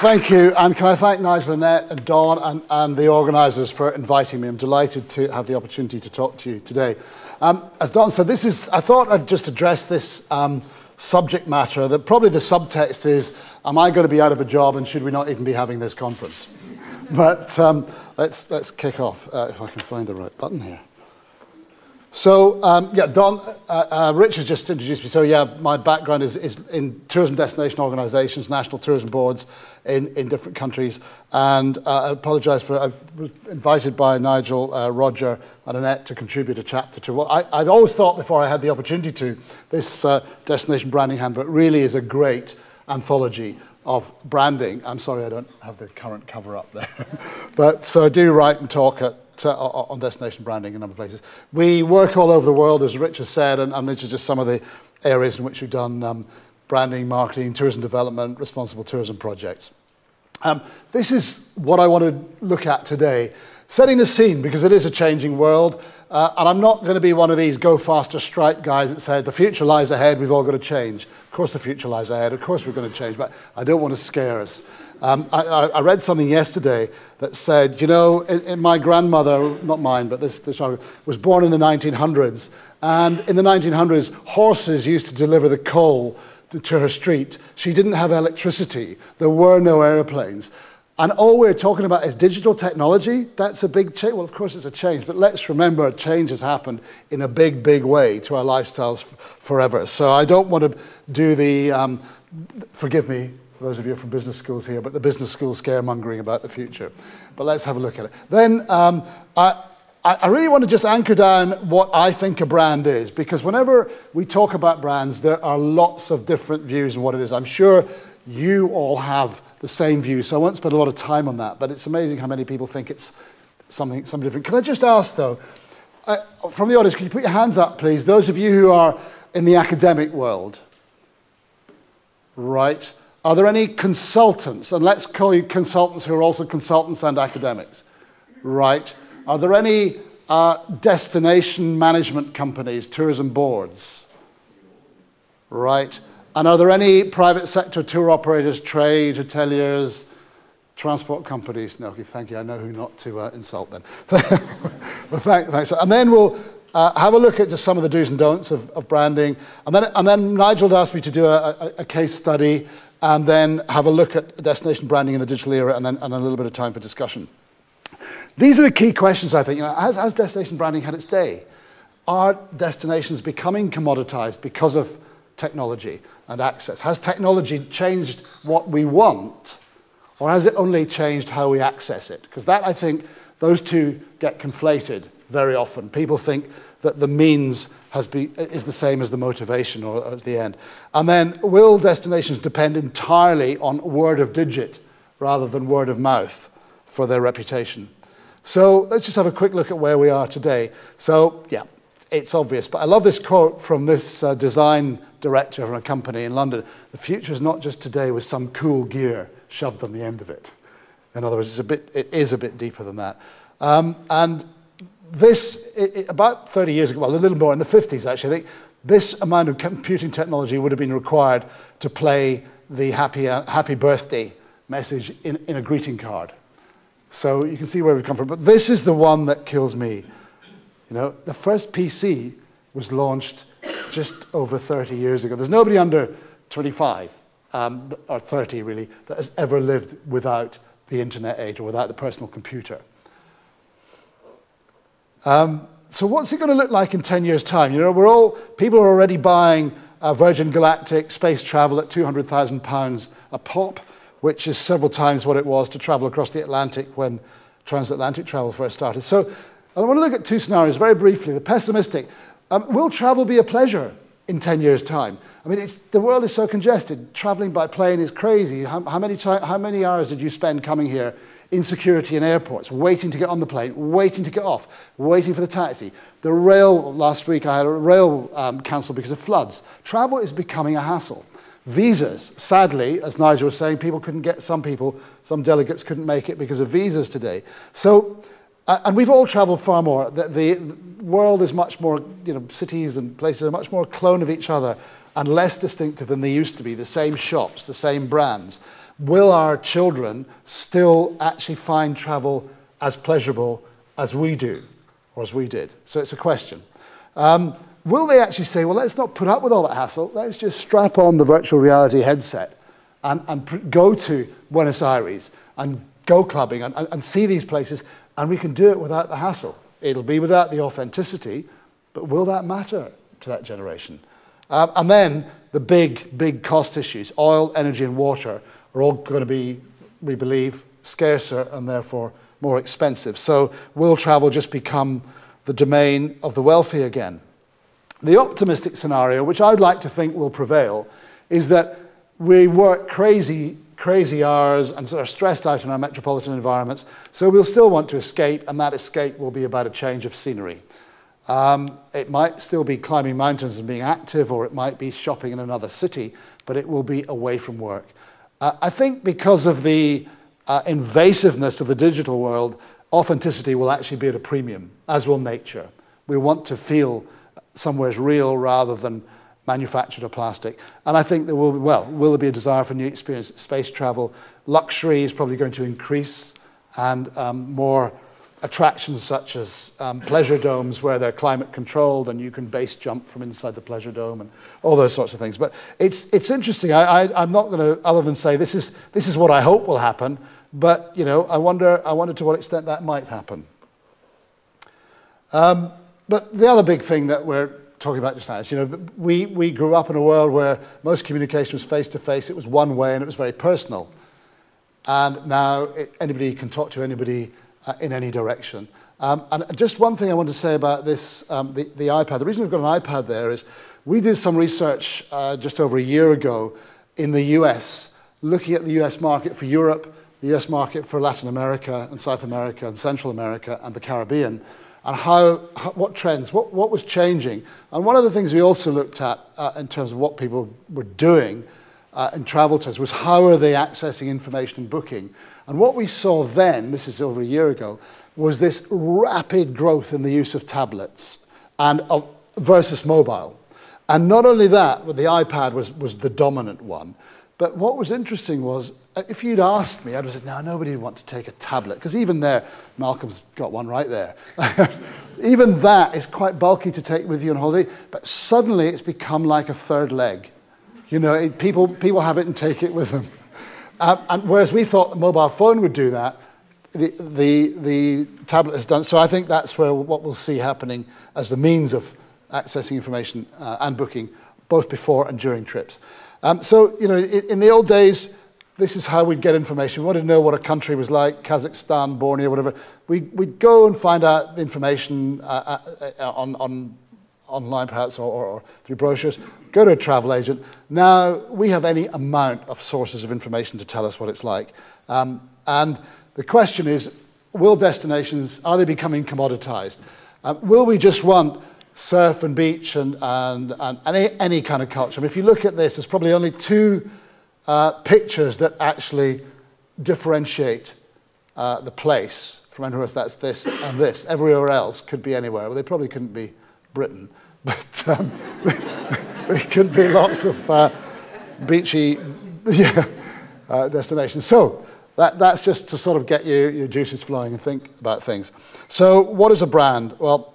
thank you, and can I thank Nigel, Annette, and Dawn, and the organisers for inviting me. I'm delighted to have the opportunity to talk to you today. As Dawn said, I thought I'd just address this subject matter, that probably the subtext is, am I going to be out of a job and should we not even be having this conference? But let's kick off, if I can find the right button here. So, yeah, Don, Rich has just introduced me. So, yeah, my background is in tourism destination organizations, national tourism boards in different countries. And I apologize I was invited by Nigel, Roger, and Annette to contribute a chapter to what I'd always thought before I had the opportunity to. This Destination Branding Handbook really is a great anthology of branding. I'm sorry I don't have the current cover up there. But so I do write and talk on destination branding in a number of places. We work all over the world, as Rich has said, and this is just some of the areas in which we've done branding, marketing, tourism development, responsible tourism projects. This is what I want to look at today, setting the scene, because it is a changing world, and I'm not going to be one of these go faster stripe guys that said the future lies ahead, we've all got to change. Of course the future lies ahead, of course we're going to change, but I don't want to scare us. I read something yesterday that said, you know, my grandmother, not mine, but this was born in the 1900s, and in the 1900s, horses used to deliver the coal to her street. She didn't have electricity. There were no airplanes. And all we're talking about is digital technology. That's a big change. Well, of course, it's a change, but let's remember change has happened in a big, big way to our lifestyles forever. So I don't want to do the, forgive me, those of you from business schools here, but the business school scaremongering about the future. But let's have a look at it. Then I really want to just anchor down what I think a brand is, because whenever we talk about brands, there are lots of different views on what it is. I'm sure you all have the same view, so I won't spend a lot of time on that, but it's amazing how many people think it's something different. Can I just ask, though, from the audience, can you put your hands up, please? Those of you who are in the academic world, right? Are there any consultants, and let's call you consultants who are also consultants and academics, right? Are there any destination management companies, tourism boards, right? And are there any private sector tour operators, trade, hoteliers, transport companies? No, okay, thank you. I know who not to insult then. Well, thanks. And then we'll have a look at just some of the do's and don'ts of branding. And then Nigel had asked me to do a case study, and then have a look at destination branding in the digital era, and a little bit of time for discussion. These are the key questions, I think. You know, has destination branding had its day? Are destinations becoming commoditized because of technology and access? Has technology changed what we want, or has it only changed how we access it? Because that, I think, those two get conflated very often. People think that the means is the same as the motivation or at the end. And then, will destinations depend entirely on word of digit rather than word of mouth for their reputation? So let's just have a quick look at where we are today. So, yeah, it's obvious, but I love this quote from this design director from a company in London. The future is not just today with some cool gear shoved on the end of it. In other words, it is a bit deeper than that. And this, about 30 years ago, well, a little more, in the 50s actually, I think this amount of computing technology would have been required to play the happy birthday message in a greeting card. So you can see where we've come from. But this is the one that kills me. You know, the first PC was launched just over 30 years ago. There's nobody under 25, or 30 really, that has ever lived without the internet age or without the personal computer. So what's it going to look like in 10 years' time? You know, people are already buying Virgin Galactic space travel at £200,000 a pop, which is several times what it was to travel across the Atlantic when transatlantic travel first started. So I want to look at two scenarios very briefly. The pessimistic, will travel be a pleasure in 10 years' time? I mean, the world is so congested. Traveling by plane is crazy. How many hours did you spend coming here in security in airports, waiting to get on the plane, waiting to get off, waiting for the taxi? The rail, last week I had a rail cancelled because of floods. Travel is becoming a hassle. Visas, sadly, as Nigel was saying, some delegates couldn't make it because of visas today. So, and we've all traveled far more. The world is much more, you know, cities and places are much more a clone of each other and less distinctive than they used to be. The same shops, the same brands. Will our children still actually find travel as pleasurable as we do, or as we did? So it's a question. Will they actually say, well, let's not put up with all that hassle, let's just strap on the virtual reality headset and go to Buenos Aires and go clubbing and see these places, and we can do it without the hassle. It'll be without the authenticity, but will that matter to that generation? And then the big cost issues, oil, energy, and water, are all going to be, we believe, scarcer and therefore more expensive. So will travel just become the domain of the wealthy again? The optimistic scenario, which I'd like to think will prevail, is that we work crazy hours and sort of stressed out in our metropolitan environments, so we'll still want to escape, and that escape will be about a change of scenery. It might still be climbing mountains and being active, or it might be shopping in another city, but it will be away from work. I think because of the invasiveness of the digital world, authenticity will actually be at a premium, as will nature. We want to feel somewhere's real rather than manufactured or plastic. And I think there will be, well, will there be a desire for new experience? Space travel, luxury is probably going to increase, and more attractions such as pleasure domes where they're climate controlled and you can base jump from inside the pleasure dome and all those sorts of things. But it's interesting. I'm not going to, other than say this is what I hope will happen, but you know, I wonder to what extent that might happen. But the other big thing that we're talking about just now is, you know, we grew up in a world where most communication was face-to-face, it was one way, and it was very personal. And now anybody can talk to anybody in any direction. And just one thing I want to say about this, the iPad. The reason we've got an iPad there is we did some research just over a year ago in the US, looking at the US market for Europe, the US market for Latin America and South America and Central America and the Caribbean, and what trends, what was changing. And one of the things we also looked at in terms of what people were doing in travel terms was how are they accessing information and booking. And what we saw then, this is over a year ago, was this rapid growth in the use of tablets and versus mobile. And not only that, but the iPad was the dominant one. But what was interesting was, if you'd asked me, I'd have said, no, nobody would want to take a tablet. Because even there, Malcolm's got one right there. Even that is quite bulky to take with you on holiday. But suddenly it's become like a third leg. You know, people have it and take it with them. And whereas we thought the mobile phone would do that, the tablet has done. So I think that's where what we'll see happening as the means of accessing information and booking, both before and during trips. So, you know, in the old days, this is how we'd get information. We wanted to know what a country was like, Kazakhstan, Borneo, whatever. We'd go and find out the information online perhaps, or through brochures, go to a travel agent. Now we have any amount of sources of information to tell us what it's like. And the question is, will destinations, are they becoming commoditized? Will we just want surf and beach and any kind of culture? I mean, if you look at this, there's probably only two pictures that actually differentiate the place from anywhere else. That's this and this. Everywhere else could be anywhere. Well, they probably couldn't be Britain, but there could be lots of beachy destinations. So that's just to sort of get your juices flowing and think about things. So what is a brand? Well,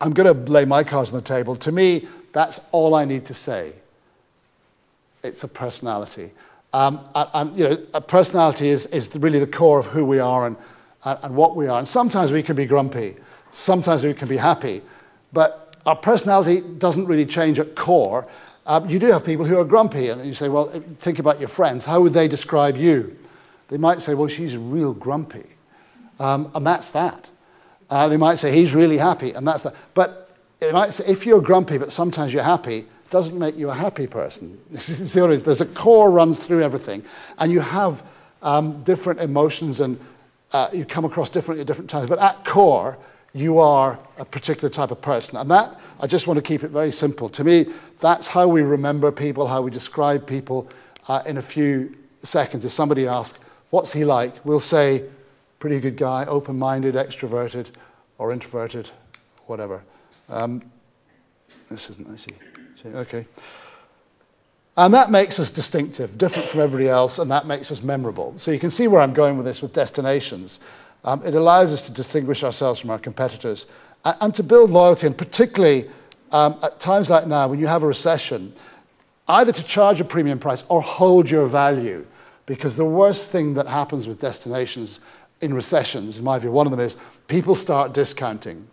I'm going to lay my cards on the table. To me, that's all I need to say. It's a personality. And you know, a personality is really the core of who we are and what we are. And sometimes we can be grumpy. Sometimes we can be happy. But our personality doesn't really change at core. You do have people who are grumpy. And you say, well, think about your friends. How would they describe you? They might say, well, she's real grumpy. And that's that. They might say, he's really happy, and that's that. But they might say, if you're grumpy, but sometimes you're happy, doesn't make you a happy person. There's a core runs through everything, and you have different emotions, and you come across differently at different times. But at core, you are a particular type of person. And that, I just want to keep it very simple. To me, that's how we remember people, how we describe people in a few seconds. If somebody asks, what's he like? We'll say, pretty good guy, open-minded, extroverted, or introverted, whatever. This isn't actually, okay. And that makes us distinctive, different from everybody else, and that makes us memorable. So you can see where I'm going with this with destinations. It allows us to distinguish ourselves from our competitors and to build loyalty, and particularly at times like now when you have a recession, either to charge a premium price or hold your value. Because the worst thing that happens with destinations in recessions, in my view, one of them is people start discounting.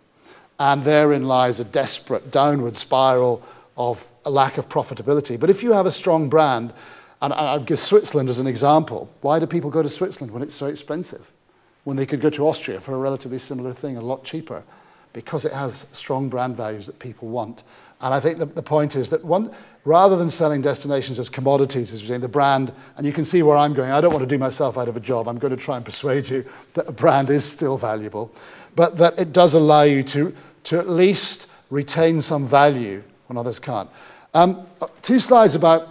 And therein lies a desperate downward spiral of a lack of profitability. But if you have a strong brand, and I'd give Switzerland as an example, why do people go to Switzerland when it's so expensive? When they could go to Austria for a relatively similar thing, a lot cheaper, because it has strong brand values that people want. And I think the point is that rather than selling destinations as commodities, as we're saying, the brand, and you can see where I'm going, I don't want to do myself out of a job. I'm going to try and persuade you that a brand is still valuable, but that it does allow you to at least retain some value when others can't. 2 slides about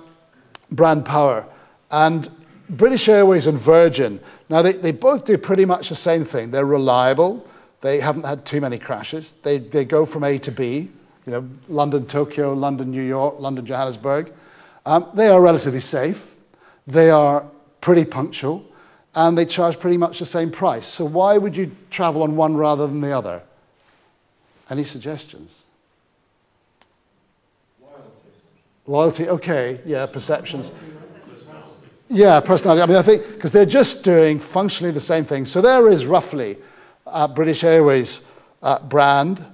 brand power. And British Airways and Virgin, now they both do pretty much the same thing. They're reliable. They haven't had too many crashes. They go from A to B. You know, London, Tokyo, London, New York, London, Johannesburg. They are relatively safe. They are pretty punctual. And they charge pretty much the same price. So why would you travel on one rather than the other? Any suggestions? Loyalty, okay. Yeah, perceptions. Yeah, personality. I mean, I think, because they're just doing functionally the same thing. So there is roughly British Airways brand,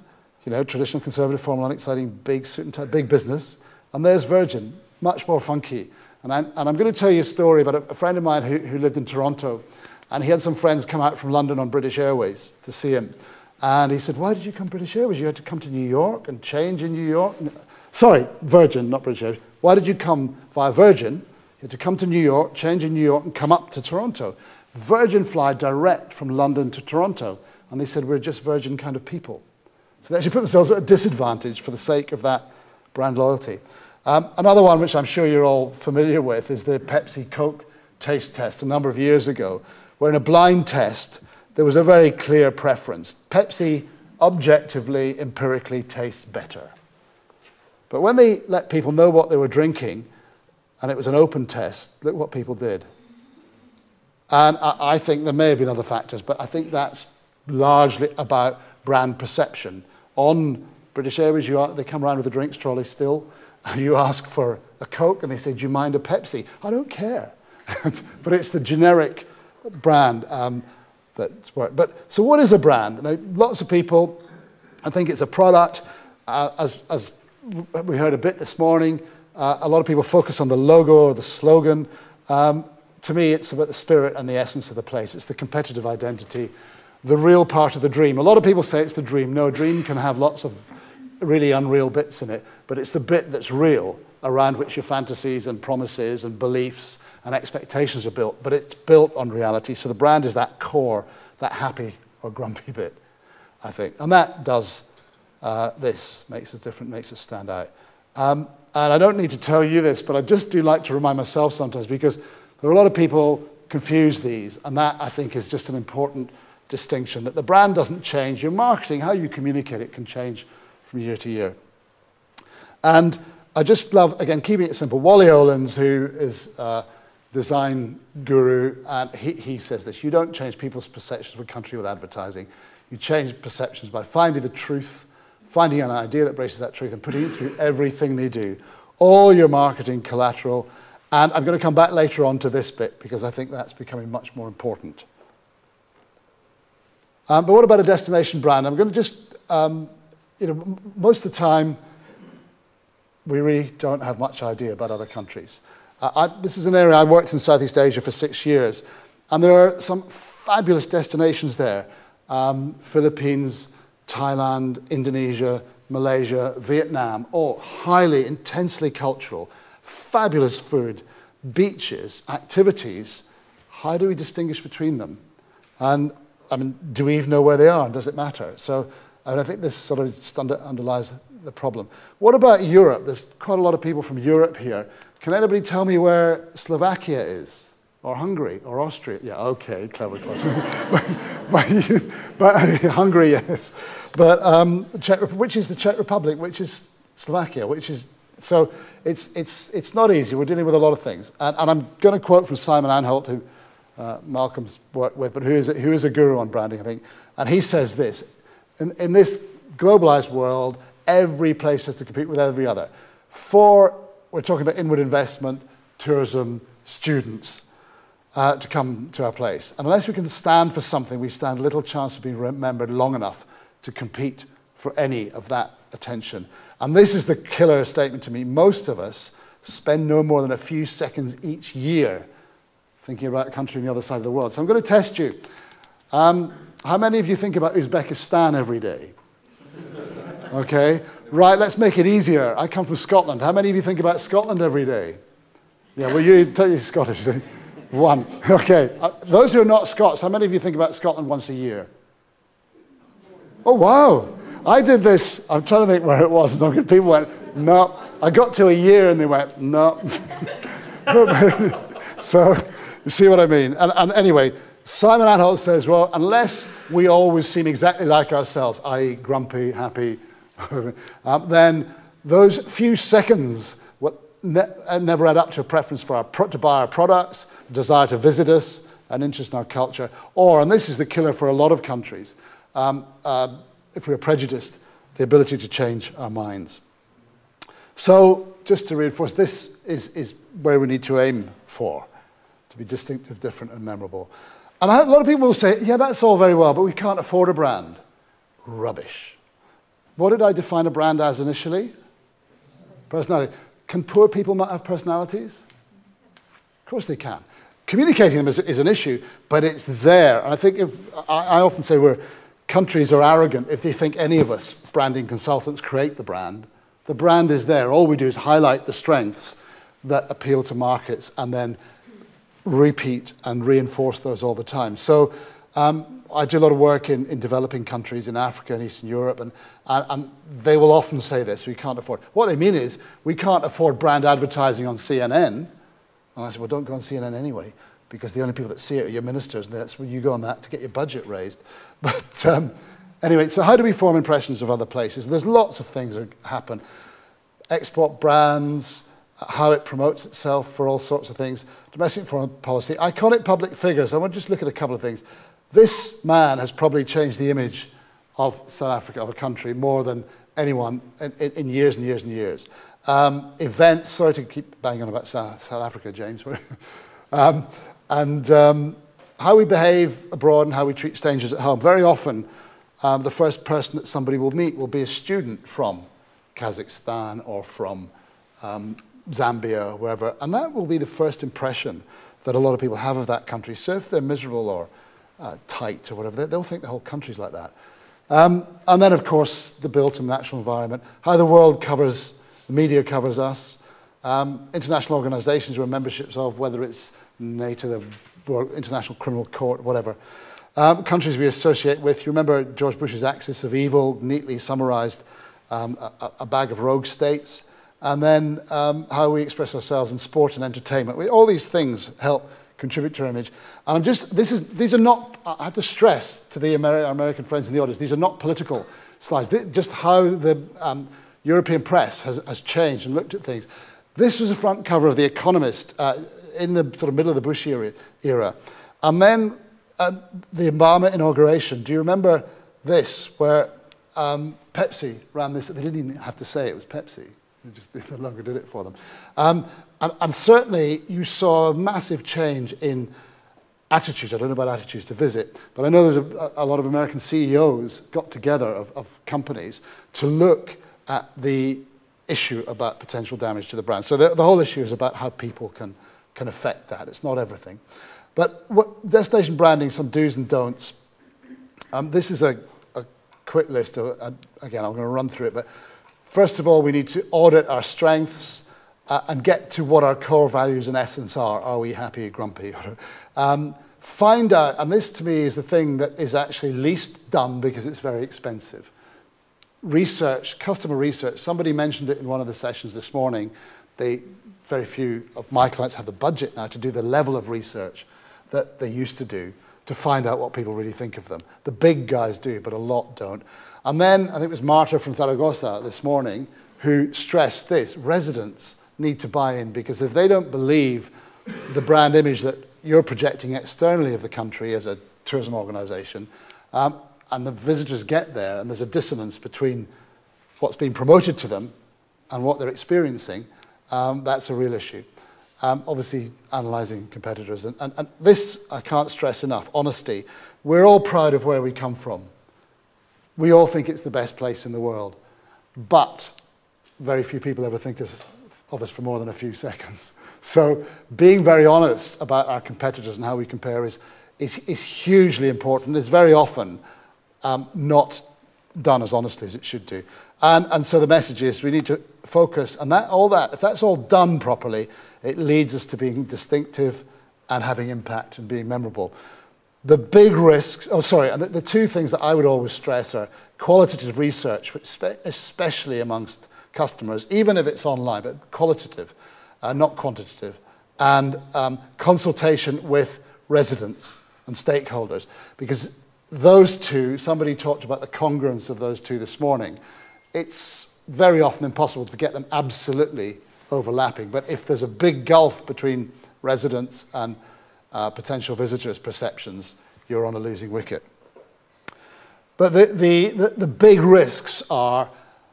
you know, traditional conservative, formal, unexciting, big suit and tie, big business. And there's Virgin, much more funky. And I'm going to tell you a story about a friend of mine who lived in Toronto. And he had some friends come out from London on British Airways to see him. And he said, why did you come British Airways? You had to come to New York and change in New York? Sorry, Virgin, not British Airways. Why did you come via Virgin? You had to come to New York, change in New York, and come up to Toronto. Virgin fly direct from London to Toronto. And they said, we're just Virgin kind of people. So they actually put themselves at a disadvantage for the sake of that brand loyalty. Another one, which I'm sure you're all familiar with, is the Pepsi-Coke taste test a number of years ago, where in a blind test, there was a very clear preference. Pepsi, objectively, empirically, tastes better. But when they let people know what they were drinking, and it was an open test, look what people did. And I think there may have been other factors, but I think that's largely about brand perception. On British Airways, they come around with a drinks trolley still, and you ask for a Coke, and they say, do you mind a Pepsi? I don't care. But it's the generic brand that's worked. But so what is a brand? Now, lots of people, I think it's a product. As we heard a bit this morning, a lot of people focus on the logo or the slogan. To me, it's about the spirit and the essence of the place. It's the competitive identity, the real part of the dream. A lot of people say it's the dream. No, a dream can have lots of really unreal bits in it, but it's the bit that's real, around which your fantasies and promises and beliefs and expectations are built, but it's built on reality. So the brand is that core, that happy or grumpy bit, I think. And that does this, makes us different, makes us stand out. And I don't need to tell you this, but I just do like to remind myself sometimes, because there are a lot of people confuse these, and that, I think, is just an important distinction, that the brand doesn't change. Your marketing, how you communicate it, can change from year to year. And I just love, again, keeping it simple, Wally Owens, who is a design guru, and he says this: you don't change people's perceptions of a country with advertising. You change perceptions by finding the truth, finding an idea that embraces that truth, and putting it through everything they do. All your marketing collateral. And I'm going to come back later on to this bit, because I think that's becoming much more important. But what about a destination brand? I'm going to just, most of the time, we really don't have much idea about other countries. This is an area I worked in Southeast Asia for 6 years, and there are some fabulous destinations there. Philippines, Thailand, Indonesia, Malaysia, Vietnam, all highly, intensely cultural, fabulous food, beaches, activities. How do we distinguish between them? And I mean, do we even know where they are? And does it matter? So I think this sort of just underlies the problem. What about Europe? There's quite a lot of people from Europe here. Can anybody tell me where Slovakia is? Or Hungary? Or Austria? Yeah, okay, clever question. but Hungary, yes. But which is the Czech Republic? Which is Slovakia? Which is So it's not easy. We're dealing with a lot of things. And I'm going to quote from Simon Anholt, who Malcolm's worked with, but who is a guru on branding, I think. And he says this, in this globalized world, every place has to compete with every other. We're talking about inward investment, tourism, students, to come to our place. And unless we can stand for something, we stand little chance of being remembered long enough to compete for any of that attention. And this is the killer statement to me. Most of us spend no more than a few seconds each year thinking about a country on the other side of the world. So I'm going to test you. How many of you think about Uzbekistan every day? Okay, right, let's make it easier. I come from Scotland. How many of you think about Scotland every day? Yeah, well, you're Scottish. One. Okay, those who are not Scots, how many of you think about Scotland once a year? Oh, wow. I did this. I'm trying to think where it was. And people went, no. I got to a year and they went, no. So, you see what I mean? And anyway, Simon Anholt says, well, unless we always seem exactly like ourselves, i.e. grumpy, happy, then those few seconds never add up to a preference to buy our products, desire to visit us, an interest in our culture, or, and this is the killer for a lot of countries, if we're prejudiced, the ability to change our minds. So, just to reinforce, this is where we need to aim for, to be distinctive, different, and memorable. And a lot of people will say, yeah, that's all very well, but we can't afford a brand. Rubbish. What did I define a brand as initially? Personality. Can poor people not have personalities? Of course they can. Communicating them is an issue, but it's there. And I think I often say countries are arrogant if they think any of us, branding consultants, create the brand. The brand is there. All we do is highlight the strengths that appeal to markets and then repeat and reinforce those all the time. So I do a lot of work in developing countries in Africa and Eastern Europe, and they will often say this: we can't afford. What they mean is, we can't afford brand advertising on CNN. And I said, well, don't go on CNN anyway, because the only people that see it are your ministers, and that's where you go on that to get your budget raised. But anyway, so how do we form impressions of other places? There's lots of things that happen. Export brands, how it promotes itself for all sorts of things, domestic foreign policy, iconic public figures. I want to just look at a couple of things. This man has probably changed the image of South Africa, of a country, more than anyone in years and years and years. Events, sorry to keep banging on about South Africa, James. How we behave abroad and how we treat strangers at home. Very often, the first person that somebody will meet will be a student from Kazakhstan or from Zambia or wherever, and that will be the first impression that a lot of people have of that country. So if they're miserable or tight or whatever, they'll think the whole country's like that. And then, of course, the built and natural environment, how the world covers, the media covers us, international organizations we're memberships of, whether it's NATO, the World International Criminal Court, whatever. Countries we associate with. You remember George Bush's axis of evil, neatly summarized, a bag of rogue states. And then how we express ourselves in sport and entertainment. All these things help contribute to our image. And these are not, I have to stress to our American friends in the audience, these are not political slides. Just how the European press has changed and looked at things. This was the front cover of The Economist in the sort of middle of the Bush era. And then the Obama inauguration. Do you remember this, where Pepsi ran this? They didn't even have to say it was Pepsi. They no longer did it for them. And certainly you saw a massive change in attitudes. I don't know about attitudes to visit, but I know there's a lot of American CEOs got together of companies to look at the issue about potential damage to the brand. So the whole issue is about how people can affect that. It's not everything. But destination branding, some do's and don'ts. This is a quick list. Again, I'm going to run through it, but first of all, we need to audit our strengths and get to what our core values and essence are. Are we happy or grumpy? Find out, and this to me is the thing that is actually least done because it's very expensive. Research, customer research. Somebody mentioned it in one of the sessions this morning. Very few of my clients have the budget now to do the level of research that they used to do to find out what people really think of them. The big guys do, but a lot don't. And then, I think it was Marta from Zaragoza this morning, who stressed this. Residents need to buy in, because if they don't believe the brand image that you're projecting externally of the country as a tourism organisation, and the visitors get there and there's a dissonance between what's being promoted to them and what they're experiencing, that's a real issue. Obviously, analysing competitors. And this, I can't stress enough, honesty. We're all proud of where we come from. We all think it's the best place in the world. But very few people ever think of us for more than a few seconds. So being very honest about our competitors and how we compare is hugely important. It's very often not done as honestly as it should do. And so the message is we need to focus, and if that's all done properly, it leads us to being distinctive and having impact and being memorable. The big risks, and the two things that I would always stress are qualitative research, which especially amongst customers, even if it's online, but qualitative, not quantitative, and consultation with residents and stakeholders, because those two, somebody talked about the congruence of those two this morning. It's very often impossible to get them absolutely overlapping, but if there's a big gulf between residents and potential visitors' perceptions, you're on a losing wicket. But the big risks are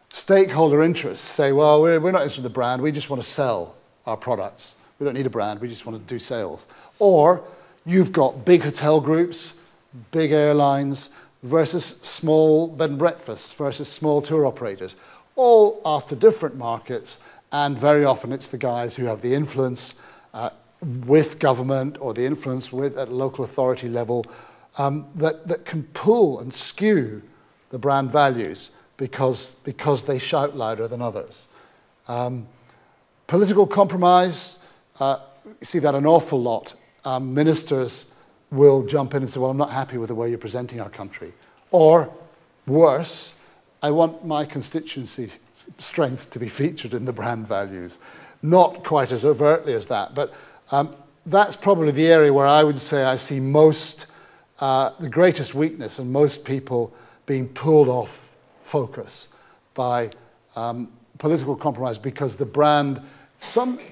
stakeholder interests. Say, well, we're not interested in the brand, we just want to sell our products. We don't need a brand, we just want to do sales. Or you've got big hotel groups, big airlines, versus small bed and breakfasts, versus small tour operators, all after different markets, and very often it's the guys who have the influence with government or the influence at local authority level that can pull and skew the brand values because they shout louder than others. Political compromise, you see that an awful lot. Ministers will jump in and say, well, I'm not happy with the way you're presenting our country. Or, worse, I want my constituency strengths to be featured in the brand values. Not quite as overtly as that, but that's probably the area where I would say I see the greatest weakness and most people being pulled off focus by political compromise, because the brand,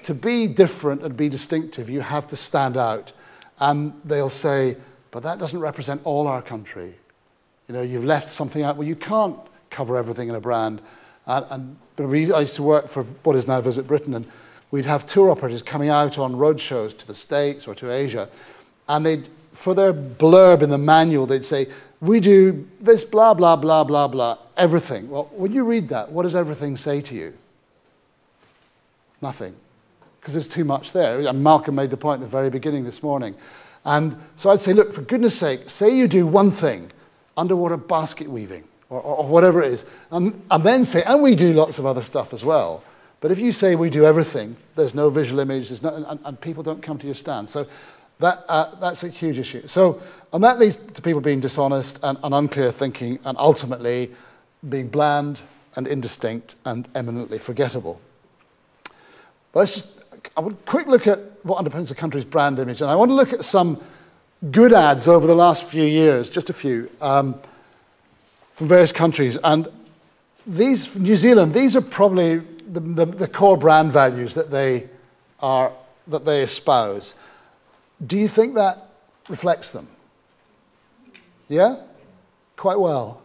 to be different and be distinctive, you have to stand out. And they'll say, but that doesn't represent all our country. You know, you've left something out. Well, you can't cover everything in a brand. But I used to work for what is now Visit Britain, and we'd have tour operators coming out on road shows to the States or to Asia, and for their blurb in the manual, they'd say, we do this, blah, blah, blah, blah, blah, everything. Well, when you read that, what does everything say to you? Nothing. Because there's too much there. And Malcolm made the point at the very beginning this morning. And so I'd say, look, for goodness sake, say you do one thing, underwater basket weaving, or whatever it is, and then say, and we do lots of other stuff as well. But if you say we do everything, there's no visual image, and people don't come to your stand. So that's a huge issue. So, and that leads to people being dishonest and unclear thinking, and ultimately being bland and indistinct and eminently forgettable. But let's just, I would quick look at what underpins a country's brand image, and I want to look at some good ads over the last few years, just a few, from various countries. And these, New Zealand, these are probably the core brand values that they espouse. Do you think that reflects them? Yeah? Quite well.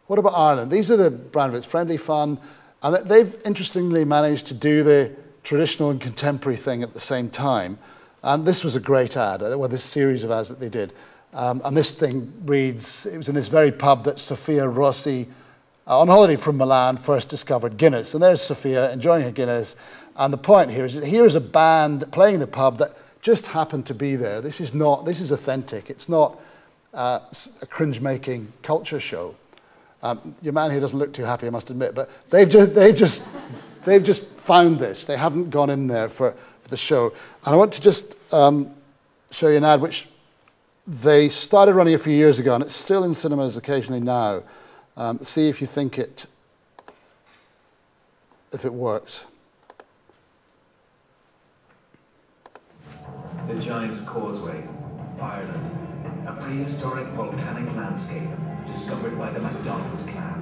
What about Ireland? These are the brand values, friendly, fun, and they've interestingly managed to do the traditional and contemporary thing at the same time. And this was a great ad, well, this series of ads that they did. And this thing reads, it was in this very pub that Sophia Rossi, on holiday from Milan, first discovered Guinness. And there's Sophia enjoying her Guinness. And the point here is that here is a band playing in the pub that just happened to be there. This is authentic. It's not a cringe-making culture show. Your man here doesn't look too happy, I must admit, but they've just found this. They haven't gone in there for the show. And I want to just show you an ad which they started running a few years ago, and it's still in cinemas occasionally now. See if you think if it works. The Giant's Causeway, Ireland, a prehistoric volcanic landscape discovered by the MacDonald clan.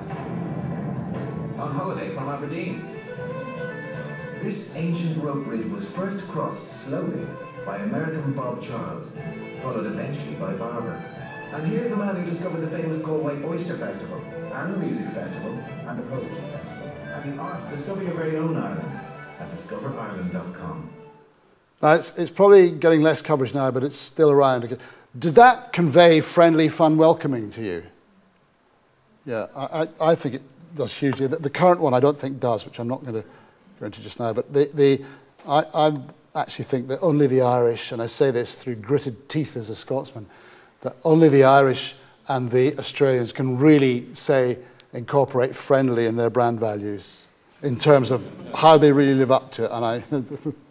on holiday from Aberdeen. This ancient rope bridge was first crossed slowly by American Bob Charles, followed eventually by Barber. And here's the man who discovered the famous Galway Oyster Festival, and the Music Festival, and the Poetry Festival, and the art. Discover your very own Ireland at discoverireland.com. Now, it's probably getting less coverage now, but it's still around. Does that convey friendly, fun welcoming to you? Yeah, I think it does hugely. The current one I don't think does, which I'm not going to go into just now, but I actually think that only the Irish, and I say this through gritted teeth as a Scotsman, that only the Irish and the Australians can really incorporate friendly in their brand values in terms of how they really live up to it. And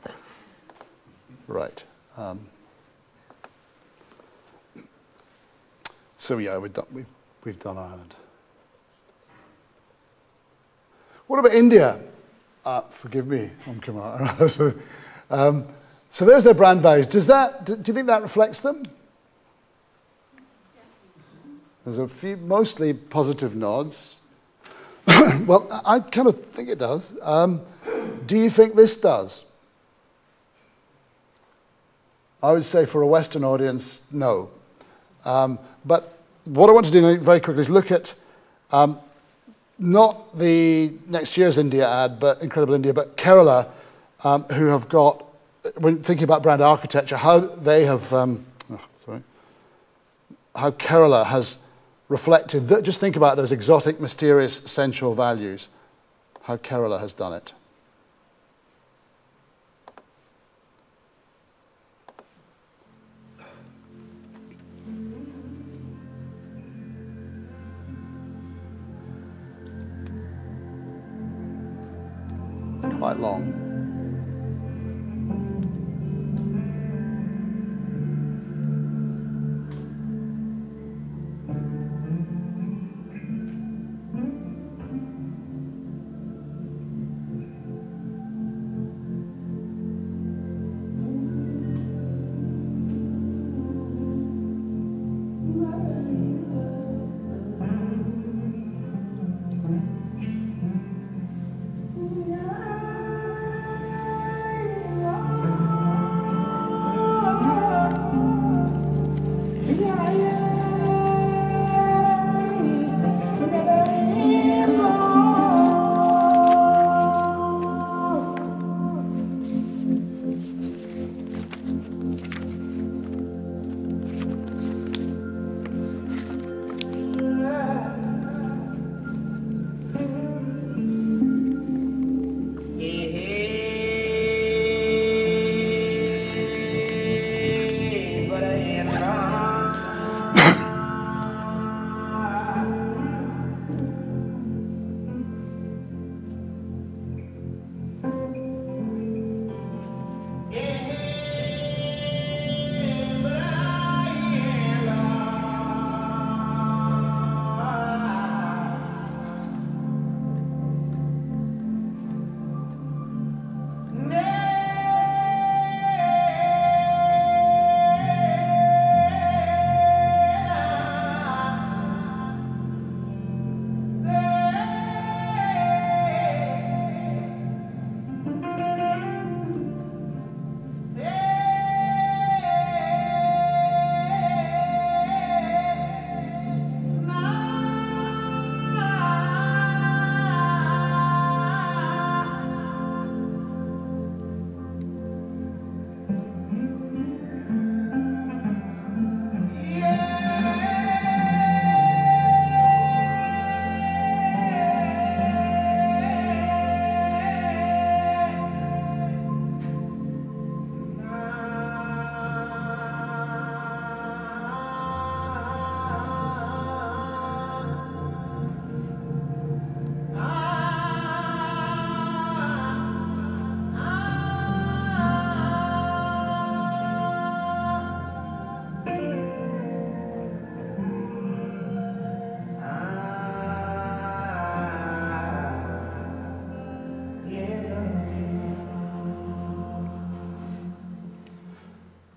right. So yeah, we've done Ireland. What about India? Forgive me, so there's their brand values. Do you think that reflects them? There's a few mostly positive nods. Well, I kind of think it does. Do you think this does? I would say for a Western audience, no. But what I want to do very quickly is look at not the next year's India ad, but Incredible India, but Kerala, who have got, when thinking about brand architecture, how they have, how Kerala has reflected, just think about those exotic, mysterious, sensual values, how Kerala has done it. It's quite long.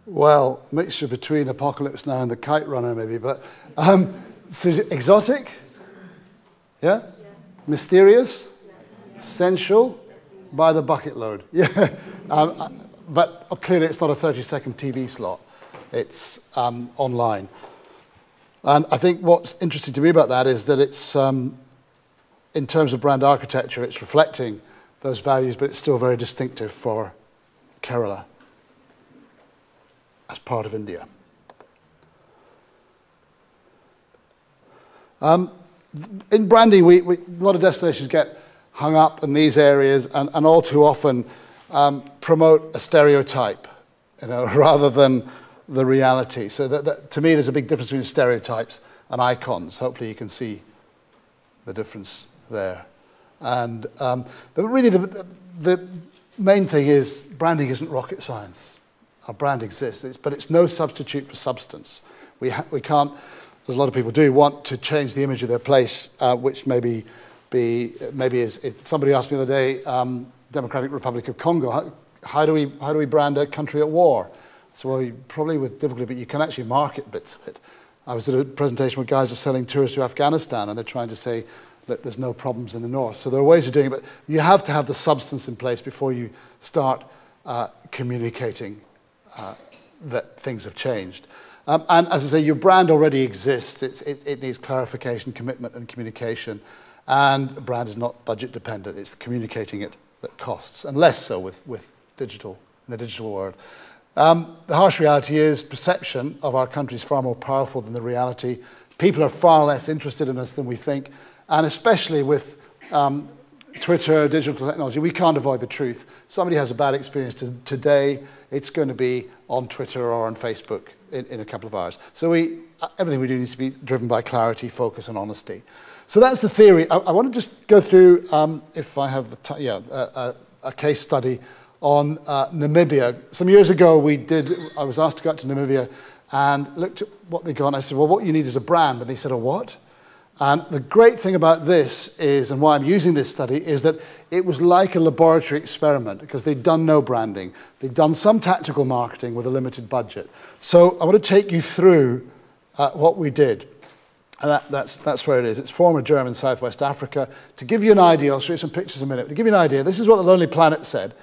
Well, a mixture between Apocalypse Now and the Kite Runner, maybe, but so exotic? Yeah? Mysterious? Essential by the bucket load. Yeah, but clearly it's not a 30-second TV slot. It's online. And I think what's interesting to me about that is that it's, in terms of brand architecture, it's reflecting those values, but it's still very distinctive for Kerala as part of India. In branding, a lot of destinations get hung up in these areas and all too often promote a stereotype, rather than the reality. So that, to me, there's a big difference between stereotypes and icons. Hopefully you can see the difference there. And really the main thing is branding isn't rocket science. Our brand exists, but it's no substitute for substance. We can't, as a lot of people do, want to change the image of their place, which maybe is. Somebody asked me the other day, Democratic Republic of Congo, how do we brand a country at war? So, well, probably with difficulty, but you can actually market bits of it. I was at a presentation where guys are selling tours to Afghanistan, and they're trying to say, look, there's no problems in the north. So there are ways of doing it, but you have to have the substance in place before you start communicating that things have changed. And as I say, your brand already exists. It needs clarification, commitment, and communication. And a brand is not budget dependent. It's communicating it that costs, and less so with digital, in the digital world. The harsh reality is perception of our country is far more powerful than the reality. People are far less interested in us than we think. And especially with Twitter, digital technology, we can't avoid the truth. Somebody has a bad experience today, it's going to be on Twitter or on Facebook in a couple of hours. So everything we do needs to be driven by clarity, focus, and honesty. So that's the theory. I want to just go through, if I have a case study on Namibia. Some years ago, I was asked to go out to Namibia and looked at what they got, and I said, well, what you need is a brand. And they said, a what? And the great thing about this is, and why I'm using this study, is that it was like a laboratory experiment because they'd done no branding. They'd done some tactical marketing with a limited budget. So I want to take you through what we did. And that's where it is. It's former German Southwest Africa. To give you an idea, I'll show you some pictures in a minute. To give you an idea, this is what the Lonely Planet said.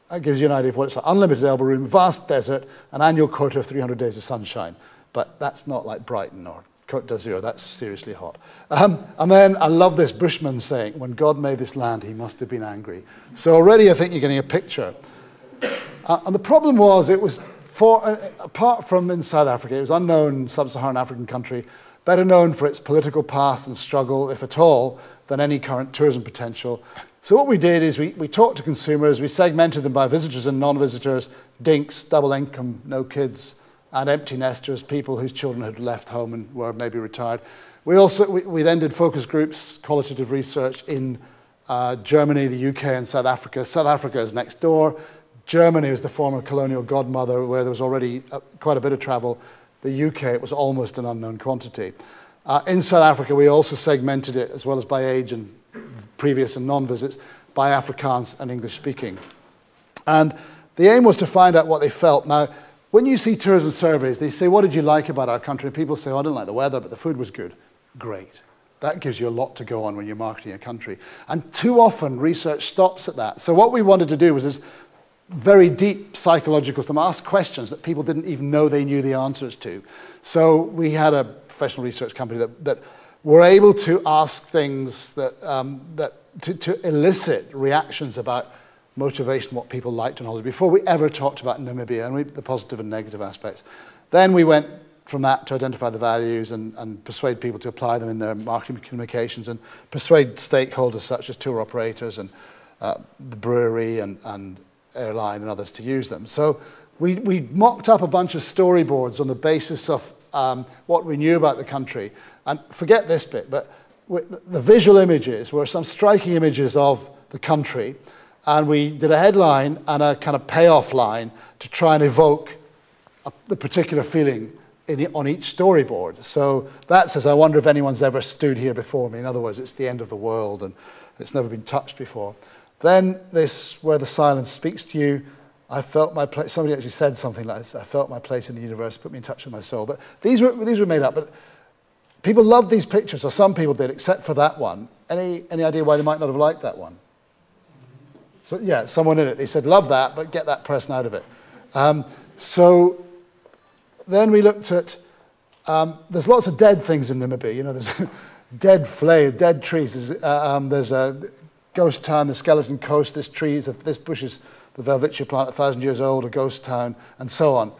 That gives you an idea of what it's like. Unlimited elbow room, vast desert, an annual quota of 300 days of sunshine. But that's not like Brighton or Côte d'Azur. That's seriously hot. And then I love this Bushman saying, when God made this land, he must have been angry. So already I think you're getting a picture. And the problem was, it was, apart from in South Africa, it was unknown sub-Saharan African country, better known for its political past and struggle, if at all, than any current tourism potential. So what we did is we talked to consumers, we segmented them by visitors and non-visitors, dinks, double income, no kids, and empty nesters, people whose children had left home and were maybe retired. We then did focus groups, qualitative research in Germany, the UK, and South Africa. South Africa is next door. Germany was the former colonial godmother, where there was already quite a bit of travel. The UK, it was almost an unknown quantity. In South Africa, we also segmented it, as well as by age and previous and non-visits, by Afrikaans and English speaking. And the aim was to find out what they felt. Now, when you see tourism surveys, they say, what did you like about our country? And people say, oh, I didn't like the weather, but the food was good. Great. That gives you a lot to go on when you're marketing a country. And too often, research stops at that. So what we wanted to do was this very deep psychological stuff, ask questions that people didn't even know they knew the answers to. So we had a professional research company that were able to ask things to elicit reactions about motivation, what people liked on holiday, before we ever talked about Namibia and the positive and negative aspects. Then we went from that to identify the values and persuade people to apply them in their marketing communications and persuade stakeholders such as tour operators and the brewery and airline and others to use them. So we mocked up a bunch of storyboards on the basis of what we knew about the country. And forget this bit, but the visual images were some striking images of the country. And we did a headline and a kind of payoff line to try and evoke the particular feeling on each storyboard. So that says, I wonder if anyone's ever stood here before me. In other words, it's the end of the world and it's never been touched before. Then this, where the silence speaks to you, I felt my place. Somebody actually said something like this. I felt my place in the universe, put me in touch with my soul. But these were made up. But people loved these pictures, or some people did, except for that one. Any idea why they might not have liked that one? So, yeah, someone in it. They said, love that, but get that person out of it. So then we looked at, there's lots of dead things in Namibia. You know, there's dead flea, dead trees. There's a ghost town, the Skeleton Coast. This bush is the Welwitschia plant, 1,000 years old, a ghost town, and so on.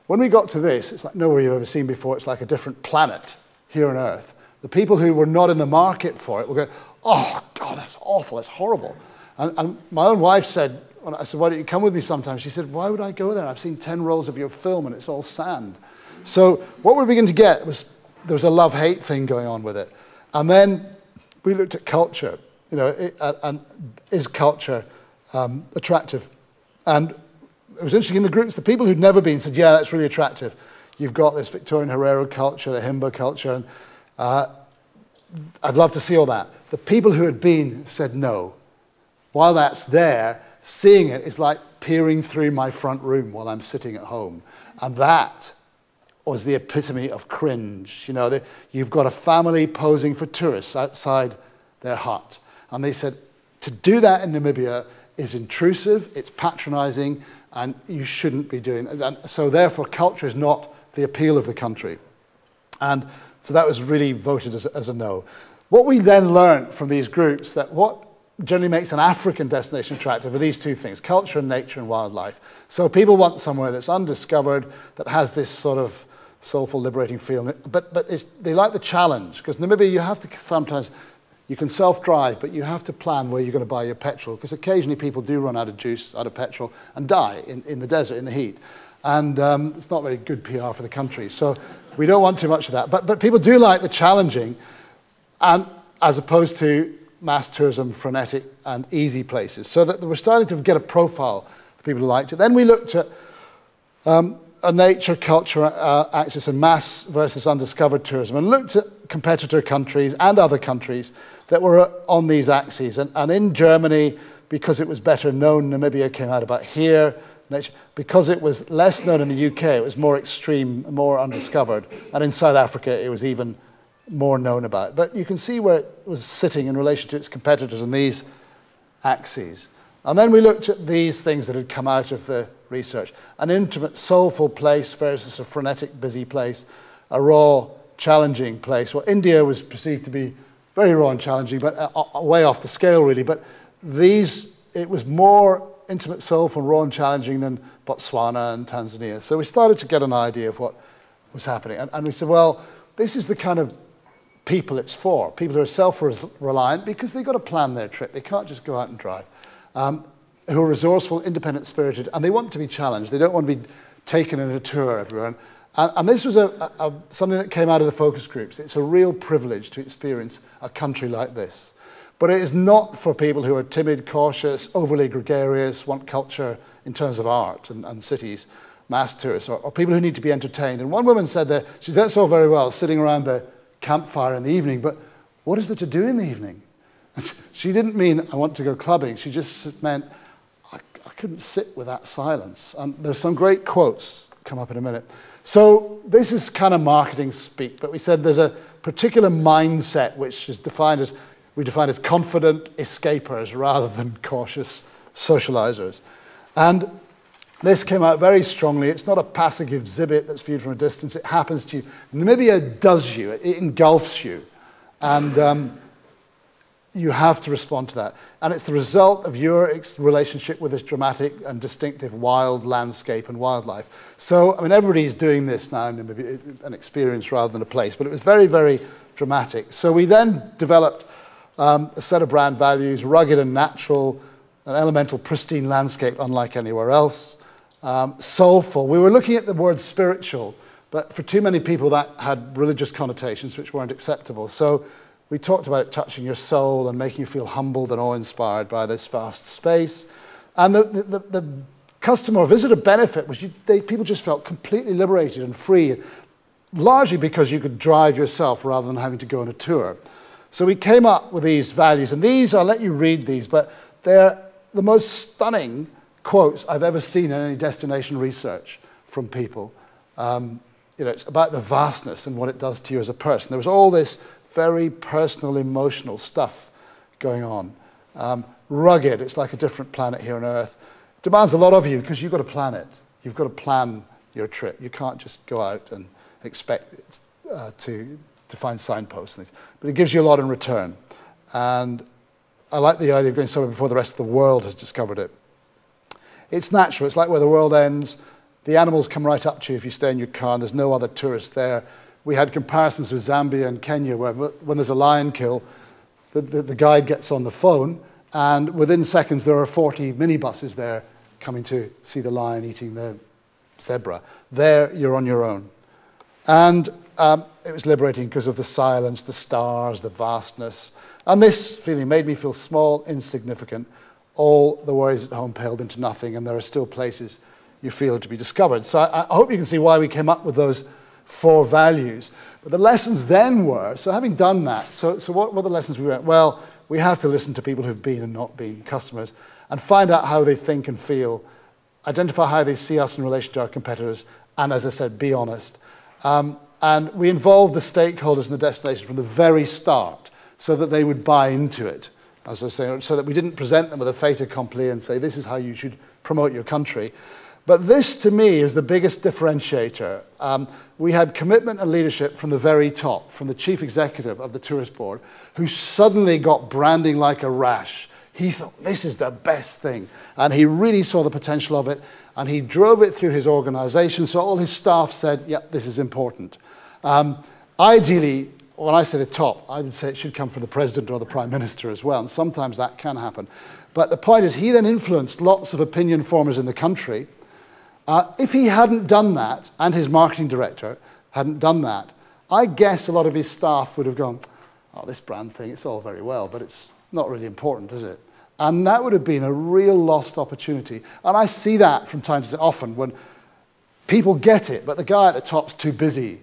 When we got to this, it's like nowhere you've ever seen before. It's like a different planet here on Earth. The people who were not in the market for it were going, oh, God, that's awful, that's horrible. And my own wife said, when I said, why don't you come with me sometime? She said, why would I go there? I've seen 10 rolls of your film and it's all sand. So what we began to get was, there was a love-hate thing going on with it. And then we looked at culture, you know, and is culture attractive? And it was interesting in the groups, the people who'd never been said, yeah, that's really attractive. You've got this Victorian Herero culture, the Himba culture, and I'd love to see all that. The people who had been said no. While that's there, seeing it is like peering through my front room while I'm sitting at home. And that was the epitome of cringe. You know, you've got a family posing for tourists outside their hut. And they said, to do that in Namibia is intrusive, it's patronizing, and you shouldn't be doing it. And so therefore, culture is not the appeal of the country. And so that was really voted as a no. What we then learned from these groups, that what generally makes an African destination attractive are these two things, culture and nature and wildlife. So people want somewhere that's undiscovered, that has this sort of soulful, liberating feeling, but they like the challenge, because Namibia, you have to sometimes, you can self-drive, but you have to plan where you're going to buy your petrol, because occasionally people do run out of juice, out of petrol, and die in the desert, in the heat. And it's not very good PR for the country. So we don't want too much of that. But people do like the challenging, and as opposed to mass tourism, frenetic, and easy places. So that we're starting to get a profile for people who liked it. Then we looked at a nature, culture axis and mass versus undiscovered tourism, and looked at competitor countries and other countries that were on these axes. And in Germany, because it was better known, Namibia came out about here. Because it was less known in the UK, it was more extreme, more undiscovered. And in South Africa, it was even more known about. But you can see where it was sitting in relation to its competitors on these axes. And then we looked at these things that had come out of the research. An intimate, soulful place versus a frenetic, busy place. A raw, challenging place. Well, India was perceived to be very raw and challenging, but way off the scale, really. But these, it was more intimate, soulful, raw and challenging than Botswana and Tanzania. So we started to get an idea of what was happening. And we said, well, this is the kind of people it's for. People who are self-reliant because they've got to plan their trip. They can't just go out and drive. Who are resourceful, independent-spirited, and they want to be challenged. They don't want to be taken in a tour everywhere. And this was something that came out of the focus groups. It's a real privilege to experience a country like this. But it is not for people who are timid, cautious, overly gregarious, want culture in terms of art and cities, mass tourists, or people who need to be entertained. And one woman said that, she said, that's all very well, sitting around the campfire in the evening, but what is there to do in the evening? She didn't mean, I want to go clubbing. She just meant, I couldn't sit with that silence. And there's some great quotes come up in a minute. So this is kind of marketing speak, but we said there's a particular mindset which is defined as, we define as confident escapers rather than cautious socializers. And this came out very strongly. It's not a passive exhibit that's viewed from a distance. It happens to you. Namibia does you. It engulfs you. And you have to respond to that. And it's the result of your relationship with this dramatic and distinctive wild landscape and wildlife. So, I mean, everybody's doing this now in Namibia, an experience rather than a place. But it was very, very dramatic. So we then developed a set of brand values, rugged and natural, an elemental, pristine landscape unlike anywhere else. Soulful. We were looking at the word spiritual, but for too many people that had religious connotations which weren't acceptable. So we talked about it touching your soul and making you feel humbled and awe-inspired by this vast space. And the customer or visitor benefit was people just felt completely liberated and free, largely because you could drive yourself rather than having to go on a tour. So we came up with these values, and these, I'll let you read these, but they're the most stunning quotes I've ever seen in any destination research from people. You know, it's about the vastness and what it does to you as a person. There was all this very personal, emotional stuff going on. rugged. It's like a different planet here on Earth. It demands a lot of you because you've got to plan it. You've got to plan your trip. You can't just go out and expect it, to find signposts and things. But it gives you a lot in return. And I like the idea of going somewhere before the rest of the world has discovered it. It's natural. It's like where the world ends. The animals come right up to you if you stay in your car and there's no other tourists there. We had comparisons with Zambia and Kenya where when there's a lion kill, the guide gets on the phone and within seconds there are 40 minibuses there coming to see the lion eating the zebra. There you're on your own. And it was liberating because of the silence, the stars, the vastness. And this feeling made me feel small, insignificant. All the worries at home paled into nothing, and there are still places you feel to be discovered. So I hope you can see why we came up with those 4 values. But the lessons then were, so having done that, so what were the lessons we learned? Well, we have to listen to people who've been and not been customers and find out how they think and feel, identify how they see us in relation to our competitors, and as I said, be honest. And we involved the stakeholders in the destination from the very start so that they would buy into it, as I was saying, so that we didn't present them with a fait accompli and say, this is how you should promote your country. But this, to me, is the biggest differentiator. We had commitment and leadership from the very top, from the chief executive of the tourist board, who suddenly got branding like a rash. He thought, this is the best thing. And he really saw the potential of it, and he drove it through his organization, so all his staff said, yeah, this is important. Ideally, when I say the top, I would say it should come from the president or the prime minister as well, and sometimes that can happen. But the point is, he then influenced lots of opinion formers in the country. If he hadn't done that, and his marketing director hadn't done that, I guess a lot of his staff would have gone, oh, this brand thing, it's all very well, but it's not really important, is it? And that would have been a real lost opportunity. And I see that from time to time, often, when people get it, but the guy at the top's too busy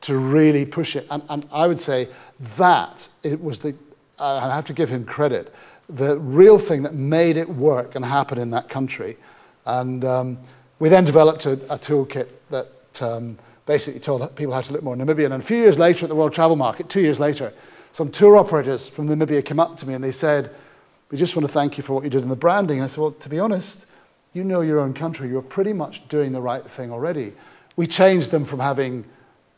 to really push it. And I would say that it was and I have to give him credit, the real thing that made it work and happen in that country. And we then developed a toolkit that basically told people how to look more Namibian. And a few years later at the World Travel Market, 2 years later, some tour operators from Namibia came up to me and they said, we just want to thank you for what you did in the branding. And I said, well, to be honest, you know your own country. You're pretty much doing the right thing already. We changed them from having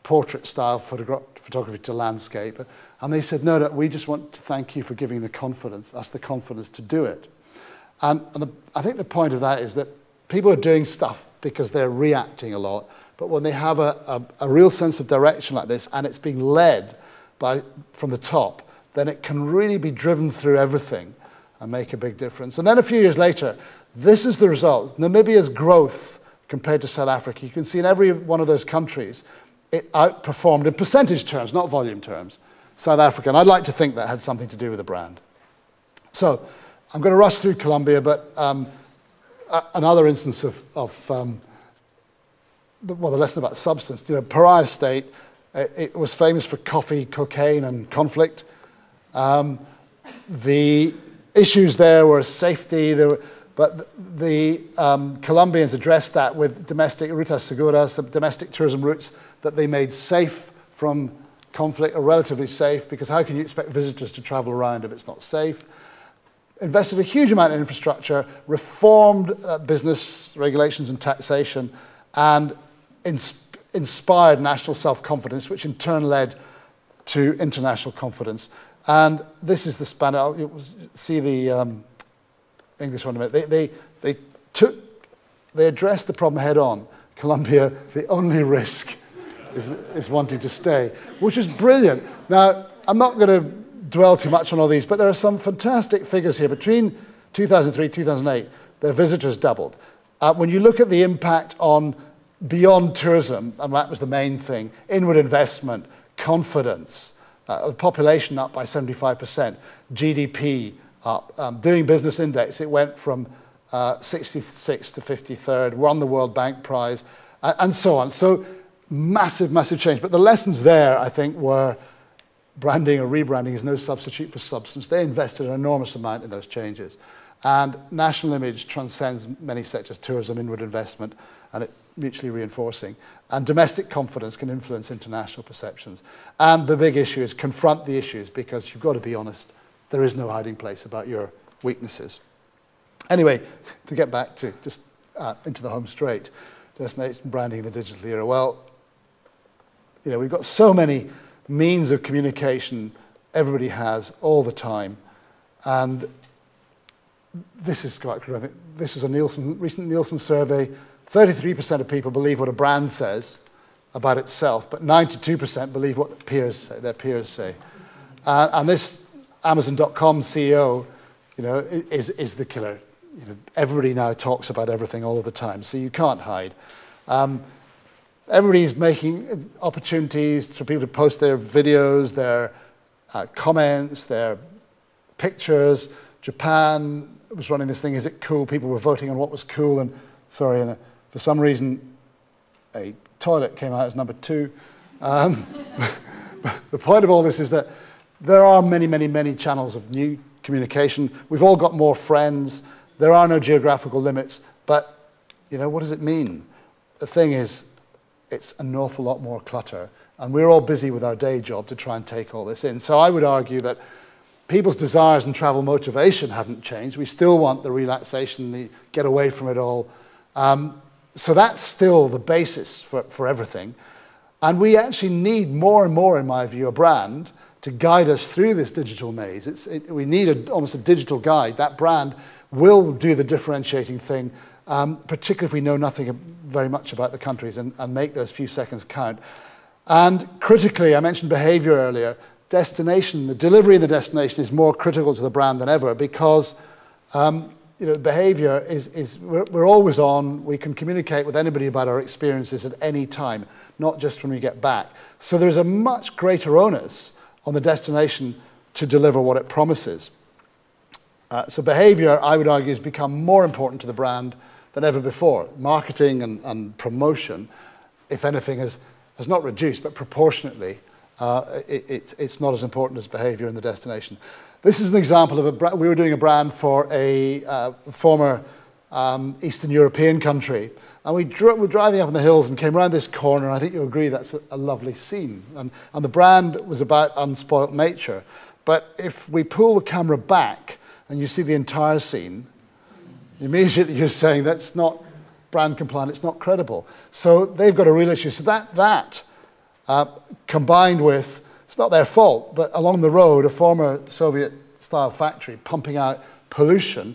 portrait-style photography to landscape. And they said, no, we just want to thank you for giving us the confidence to do it. And I think the point of that is that people are doing stuff because they're reacting a lot, but when they have a real sense of direction like this, and it's being led from the top, then it can really be driven through everything and make a big difference. And then a few years later, this is the result. Namibia's growth compared to South Africa, you can see in every one of those countries, it outperformed in percentage terms, not volume terms, South Africa. And I'd like to think that had something to do with the brand. So I'm going to rush through Colombia, but another instance the lesson about substance. You know, Pariah State, it was famous for coffee, cocaine, and conflict. The issues there were safety, but the Colombians addressed that with domestic rutas seguras, some domestic tourism routes that they made safe from conflict, or relatively safe, because how can you expect visitors to travel around if it's not safe? Invested a huge amount in infrastructure, reformed business regulations and taxation, and inspired national self-confidence, which in turn led to international confidence. And this is the span. You'll see the English one in a minute. They addressed the problem head on. Colombia, the only risk is wanting to stay, which is brilliant. Now, I'm not going to dwell too much on all these, but there are some fantastic figures here. Between 2003 and 2008, their visitors doubled. When you look at the impact on beyond tourism, and that was the main thing, inward investment, confidence, the population up by 75%, GDP up, doing business index, it went from 66th to 53rd, won the World Bank Prize, and so on. So massive, massive change. But the lessons there, I think, were branding or rebranding is no substitute for substance. They invested an enormous amount in those changes. And national image transcends many sectors, tourism, inward investment, and it mutually reinforcing. And domestic confidence can influence international perceptions. And the big issue is confront the issues, because you've got to be honest. There is no hiding place about your weaknesses. Anyway, to get back to just into the home straight, destination branding in the digital era. Well, you know, we've got so many means of communication everybody has all the time, and this is quite clear. I think this is a recent Nielsen survey. 33% of people believe what a brand says about itself, but 92% believe what their peers say. And this Amazon.com CEO, you know, is the killer. You know, everybody now talks about everything all of the time, so you can't hide. Everybody's making opportunities for people to post their videos, their comments, their pictures. Japan was running this thing, is it cool? People were voting on what was cool, and for some reason, a toilet came out as number 2. The point of all this is that there are many, many, many channels of new communication. We've all got more friends. There are no geographical limits, but you know, what does it mean? The thing is, it's an awful lot more clutter, and we're all busy with our day job to try and take all this in. So I would argue that people's desires and travel motivation haven't changed. We still want the relaxation, the get away from it all. So that's still the basis for everything. And we actually need more and more, in my view, a brand to guide us through this digital maze. We need almost a digital guide. That brand will do the differentiating thing, particularly if we know nothing very much about the countries, and make those few seconds count. And critically, I mentioned behavior earlier, destination, the delivery of the destination is more critical to the brand than ever, because you know, behavior we're always on. We can communicate with anybody about our experiences at any time, not just when we get back. So there's a much greater onus on the destination to deliver what it promises. So behavior, I would argue, has become more important to the brand than ever before. Marketing and promotion, if anything, has not reduced, but proportionately, it's not as important as behavior in the destination. This is an example of a brand. We were doing a brand for a former Eastern European country, and we were driving up in the hills and came around this corner, and I think you'll agree that's a lovely scene. And the brand was about unspoilt nature. But if we pull the camera back and you see the entire scene, immediately you're saying that's not brand compliant, it's not credible. So they've got a real issue. So that combined with, it's not their fault, but along the road, a former Soviet-style factory pumping out pollution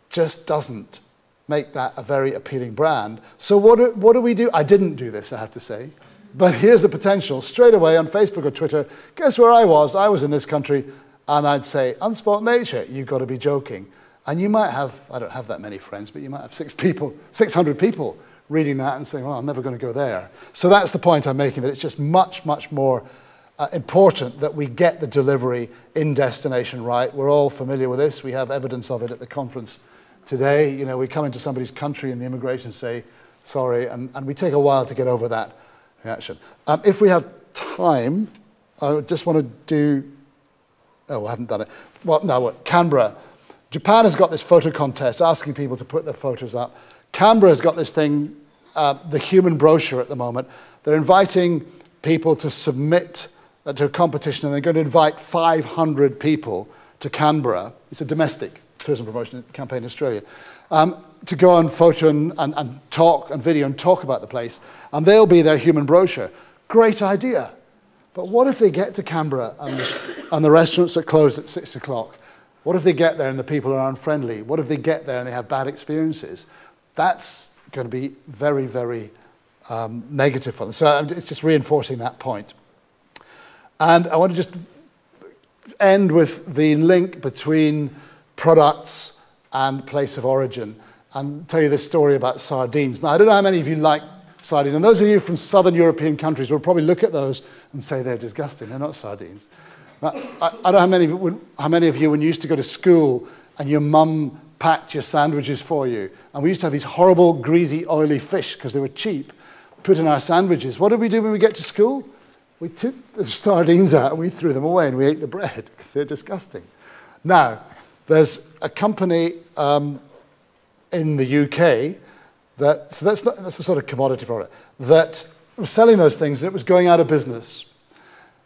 just doesn't make that a very appealing brand. So what do we do? I didn't do this, I have to say. But here's the potential. Straight away on Facebook or Twitter, guess where I was? I was in this country, and I'd say, unspoilt nature, you've got to be joking. And you might have, I don't have that many friends, but you might have 600 people reading that and saying, well, I'm never going to go there. So that's the point I'm making, that it's just much, much more important that we get the delivery in destination right. We're all familiar with this. We have evidence of it at the conference today. You know, we come into somebody's country and the immigration say, sorry, and we take a while to get over that reaction. If we have time, I just want to do, I haven't done it. Well, no, Canberra. Japan has got this photo contest asking people to put their photos up. Canberra has got this thing, the human brochure at the moment. They're inviting people to submit to a competition, and they're going to invite 500 people to Canberra. It's a domestic tourism promotion campaign in Australia, to go on photo and talk and video and talk about the place, and they'll be their human brochure. Great idea. But what if they get to Canberra and the restaurants are closed at 6 o'clock? What if they get there and the people are unfriendly? What if they get there and they have bad experiences? That's going to be very, very negative for them. So it's just reinforcing that point. And I want to just end with the link between products and place of origin and tell you this story about sardines. Now, I don't know how many of you like sardines, and those of you from southern European countries will probably look at those and say they're disgusting. They're not sardines. Now, I don't know how many of you, when you used to go to school and your mum packed your sandwiches for you, and we used to have these horrible, greasy, oily fish because they were cheap, put in our sandwiches. What did we do when we get to school? We took the sardines out and we threw them away and we ate the bread because they're disgusting. Now, there's a company in the UK that's a sort of commodity product, that was selling those things and it was going out of business.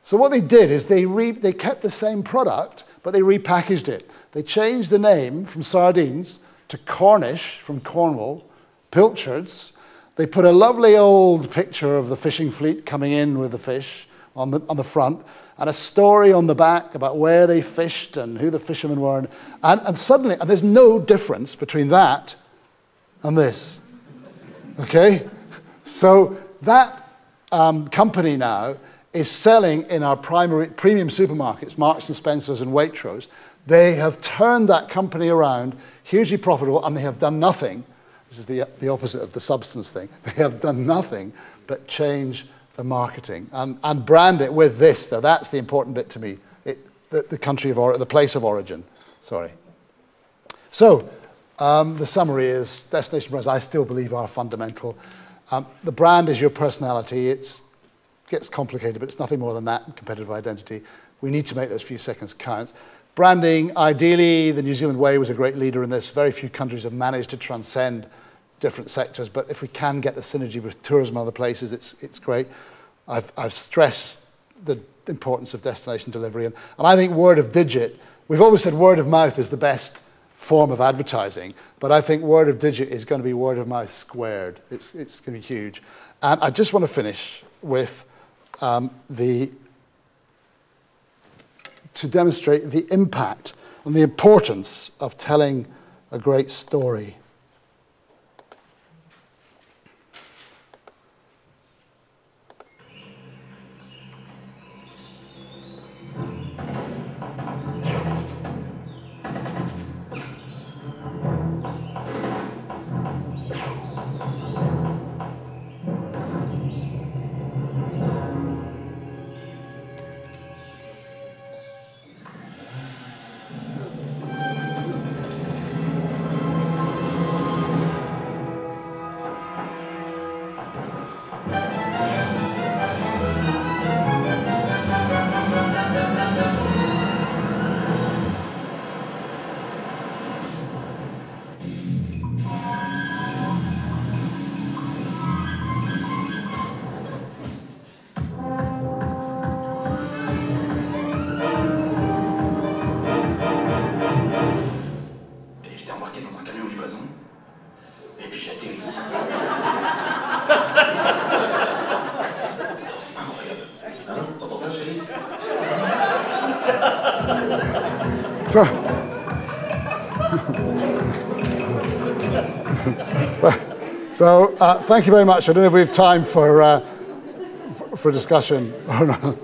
So what they did is they kept the same product, but they repackaged it. They changed the name from sardines to Cornish from Cornwall, pilchards. They put a lovely old picture of the fishing fleet coming in with the fish on the front, and a story on the back about where they fished and who the fishermen were. And suddenly, and there's no difference between that and this. Okay? So that company now is selling in our premium supermarkets, Marks and Spencer's and Waitrose. They have turned that company around, hugely profitable, and they have done nothing. This is the opposite of the substance thing. They have done nothing but change the marketing and brand it with this, though. That's the important bit to me, the country of the place of origin. Sorry. So the summary is destination brands, I still believe, are fundamental. The brand is your personality. It gets complicated, but it's nothing more than that in competitive identity. We need to make those few seconds count. Branding, ideally, the New Zealand way was a great leader in this. Very few countries have managed to transcend different sectors, but if we can get the synergy with tourism and other places, it's great. I've stressed the importance of destination delivery, and I think word of digit, we've always said word of mouth is the best form of advertising, but I think word of digit is going to be word of mouth squared. It's going to be huge. And I just want to finish with to demonstrate the impact and the importance of telling a great story. So thank you very much. I don't know if we have time for discussion or not.